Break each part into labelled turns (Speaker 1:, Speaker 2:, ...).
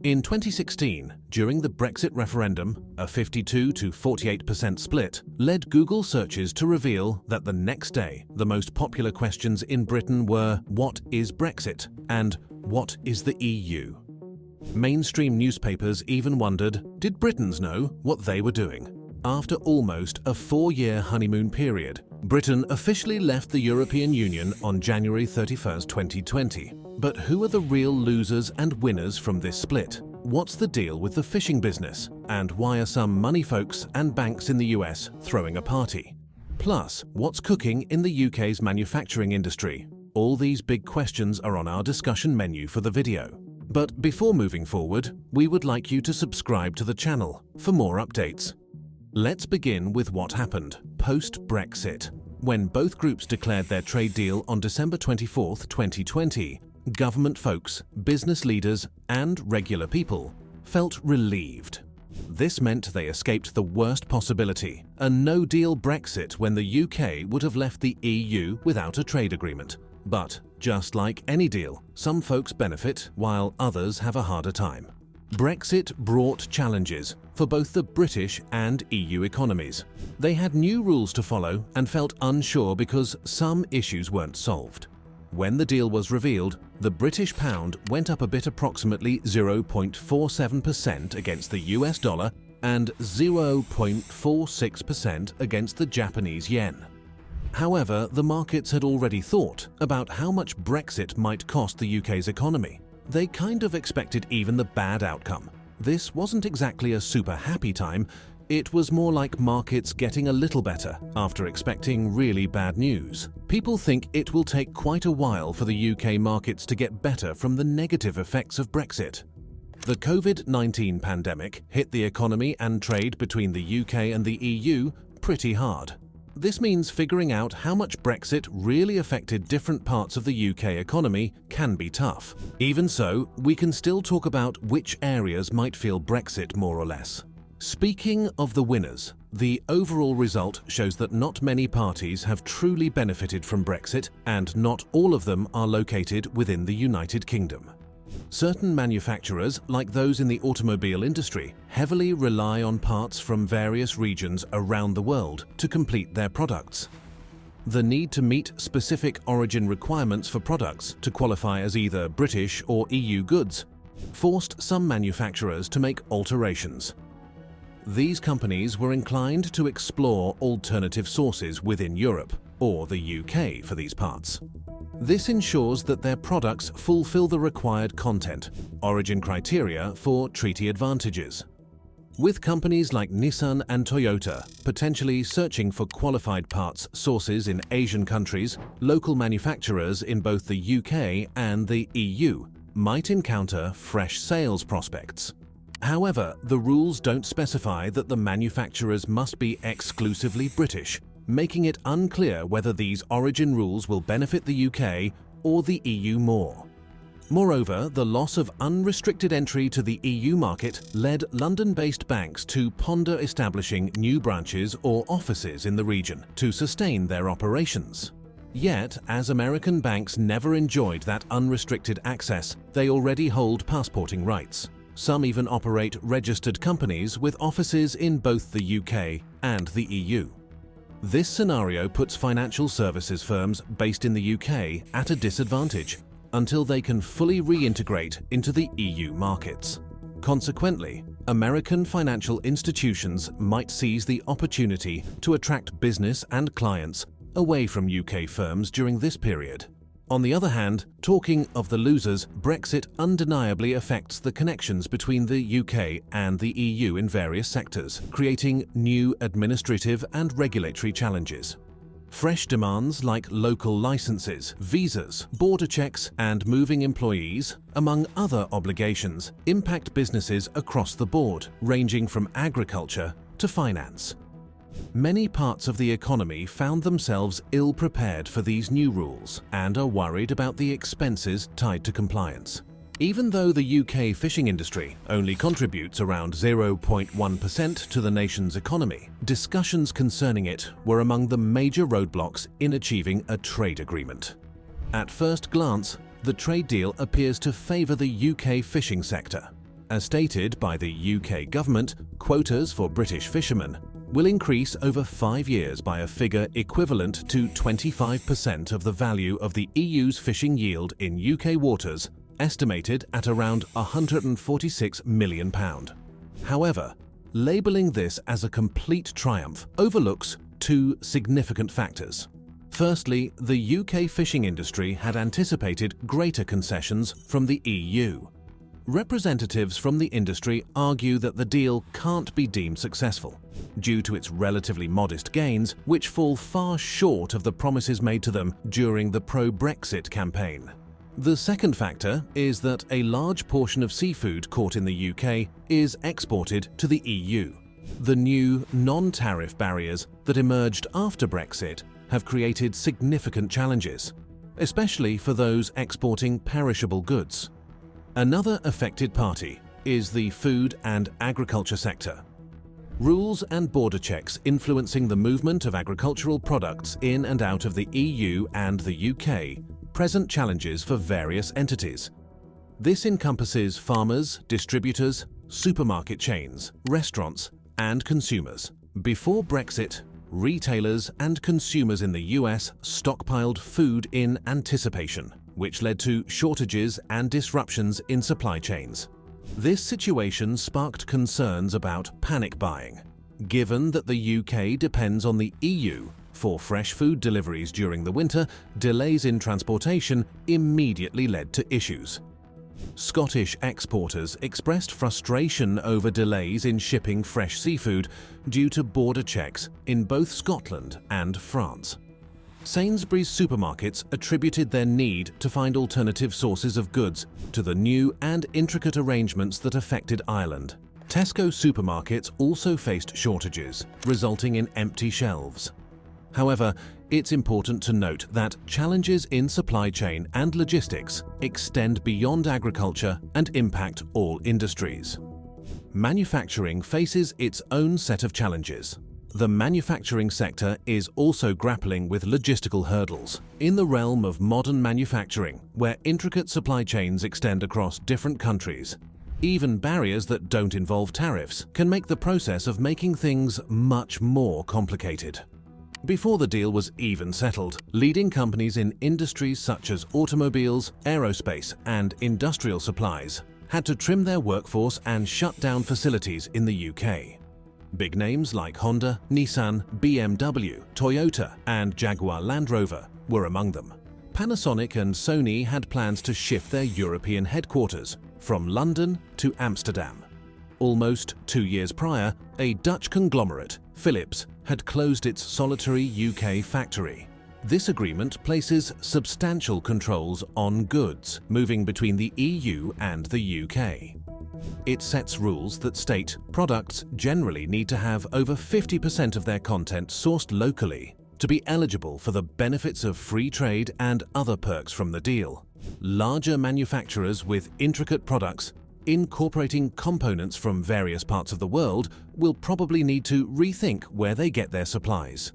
Speaker 1: In 2016, during the Brexit referendum, a 52 to 48% split led Google searches to reveal that the next day, the most popular questions in Britain were "What is Brexit?" and "What is the EU?" Mainstream newspapers even wondered, did Britons know what they were doing? After almost a 4-year honeymoon period, Britain officially left the European Union on January 31, 2020. But who are the real losers and winners from this split? What's the deal with the fishing business? And why are some money folks and banks in the US throwing a party? Plus, what's cooking in the UK's manufacturing industry? All these big questions are on our discussion menu for the video. But before moving forward, we would like you to subscribe to the channel for more updates. Let's begin with what happened post-Brexit. When both groups declared their trade deal on December 24, 2020, government folks, business leaders, and regular people felt relieved. This meant they escaped the worst possibility, a no-deal Brexit when the UK would have left the EU without a trade agreement. But, just like any deal, some folks benefit while others have a harder time. Brexit brought challenges for both the British and EU economies. They had new rules to follow and felt unsure because some issues weren't solved. When the deal was revealed, the British pound went up a bit, approximately 0.47% against the US dollar and 0.46% against the Japanese yen. However, the markets had already thought about how much Brexit might cost the UK's economy. They kind of expected even the bad outcome. This wasn't exactly a super happy time. It was more like markets getting a little better after expecting really bad news. People think it will take quite a while for the UK markets to get better from the negative effects of Brexit. The COVID-19 pandemic hit the economy and trade between the UK and the EU pretty hard. This means figuring out how much Brexit really affected different parts of the UK economy can be tough. Even so, we can still talk about which areas might feel Brexit more or less. Speaking of the winners, the overall result shows that not many parties have truly benefited from Brexit, and not all of them are located within the United Kingdom. Certain manufacturers, like those in the automobile industry, heavily rely on parts from various regions around the world to complete their products. The need to meet specific origin requirements for products to qualify as either British or EU goods forced some manufacturers to make alterations. These companies were inclined to explore alternative sources within Europe, or the UK for these parts. This ensures that their products fulfill the required content, origin criteria for treaty advantages. With companies like Nissan and Toyota potentially searching for qualified parts sources in Asian countries, local manufacturers in both the UK and the EU might encounter fresh sales prospects. However, the rules don't specify that the manufacturers must be exclusively British, making it unclear whether these origin rules will benefit the UK or the EU more. Moreover, the loss of unrestricted entry to the EU market led London-based banks to ponder establishing new branches or offices in the region to sustain their operations. Yet, as American banks never enjoyed that unrestricted access, they already hold passporting rights. Some even operate registered companies with offices in both the UK and the EU. This scenario puts financial services firms based in the UK at a disadvantage until they can fully reintegrate into the EU markets. Consequently, American financial institutions might seize the opportunity to attract business and clients away from UK firms during this period. On the other hand, talking of the losers, Brexit undeniably affects the connections between the UK and the EU in various sectors, creating new administrative and regulatory challenges. Fresh demands like local licenses, visas, border checks, and moving employees, among other obligations, impact businesses across the board, ranging from agriculture to finance. Many parts of the economy found themselves ill-prepared for these new rules and are worried about the expenses tied to compliance. Even though the UK fishing industry only contributes around 0.1% to the nation's economy, discussions concerning it were among the major roadblocks in achieving a trade agreement. At first glance, the trade deal appears to favour the UK fishing sector. As stated by the UK government, quotas for British fishermen will increase over 5 years by a figure equivalent to 25% of the value of the EU's fishing yield in UK waters, estimated at around £146 million. However, labelling this as a complete triumph overlooks two significant factors. Firstly, the UK fishing industry had anticipated greater concessions from the EU. Representatives from the industry argue that the deal can't be deemed successful due to its relatively modest gains, which fall far short of the promises made to them during the pro-Brexit campaign. The second factor is that a large portion of seafood caught in the UK is exported to the EU. The new non-tariff barriers that emerged after Brexit have created significant challenges, especially for those exporting perishable goods. Another affected party is the food and agriculture sector. Rules and border checks influencing the movement of agricultural products in and out of the EU and the UK present challenges for various entities. This encompasses farmers, distributors, supermarket chains, restaurants, and consumers. Before Brexit, retailers and consumers in the US stockpiled food in anticipation, which led to shortages and disruptions in supply chains. This situation sparked concerns about panic buying, given that the UK depends on the EU for fresh food deliveries during the winter. Delays in transportation immediately led to issues. Scottish exporters expressed frustration over delays in shipping fresh seafood due to border checks in both Scotland and France. Sainsbury's supermarkets attributed their need to find alternative sources of goods to the new and intricate arrangements that affected Ireland. Tesco supermarkets also faced shortages, resulting in empty shelves. However, it's important to note that challenges in supply chain and logistics extend beyond agriculture and impact all industries. Manufacturing faces its own set of challenges. The manufacturing sector is also grappling with logistical hurdles in the realm of modern manufacturing, where intricate supply chains extend across different countries. Even barriers that don't involve tariffs can make the process of making things much more complicated. Before the deal was even settled, leading companies in industries such as automobiles, aerospace, and industrial supplies had to trim their workforce and shut down facilities in the UK. Big names like Honda, Nissan, BMW, Toyota, and Jaguar Land Rover were among them. Panasonic and Sony had plans to shift their European headquarters from London to Amsterdam. Almost 2 years prior, a Dutch conglomerate, Philips, had closed its solitary UK factory. This agreement places substantial controls on goods moving between the EU and the UK. It sets rules that state products generally need to have over 50% of their content sourced locally to be eligible for the benefits of free trade and other perks from the deal. Larger manufacturers with intricate products incorporating components from various parts of the world will probably need to rethink where they get their supplies.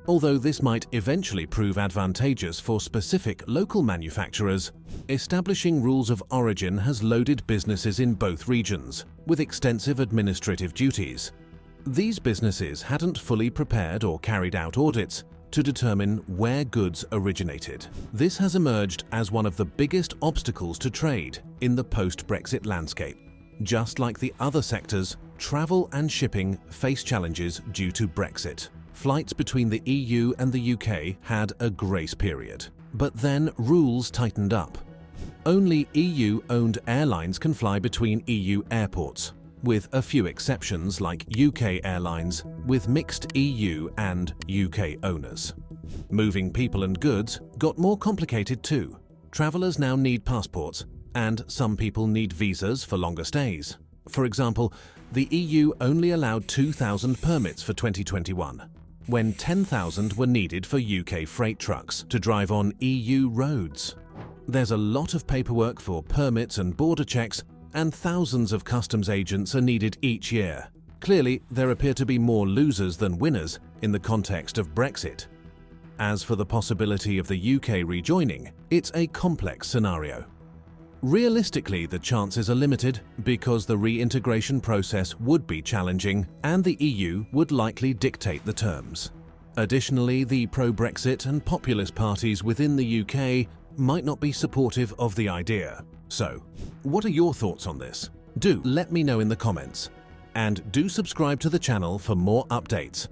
Speaker 1: Although this might eventually prove advantageous for specific local manufacturers, establishing rules of origin has loaded businesses in both regions with extensive administrative duties. These businesses hadn't fully prepared or carried out audits to determine where goods originated. This has emerged as one of the biggest obstacles to trade in the post-Brexit landscape. Just like the other sectors, travel and shipping face challenges due to Brexit. Flights between the EU and the UK had a grace period, but then rules tightened up. Only EU-owned airlines can fly between EU airports, with a few exceptions like UK airlines with mixed EU and UK owners. Moving people and goods got more complicated too. Travellers now need passports, and some people need visas for longer stays. For example, the EU only allowed 2,000 permits for 2021, when 10,000 were needed for UK freight trucks to drive on EU roads. There's a lot of paperwork for permits and border checks, and thousands of customs agents are needed each year. Clearly, there appear to be more losers than winners in the context of Brexit. As for the possibility of the UK rejoining, it's a complex scenario. Realistically, the chances are limited because the reintegration process would be challenging and the EU would likely dictate the terms. Additionally, the pro-Brexit and populist parties within the UK might not be supportive of the idea. So, what are your thoughts on this? Do let me know in the comments. And do subscribe to the channel for more updates.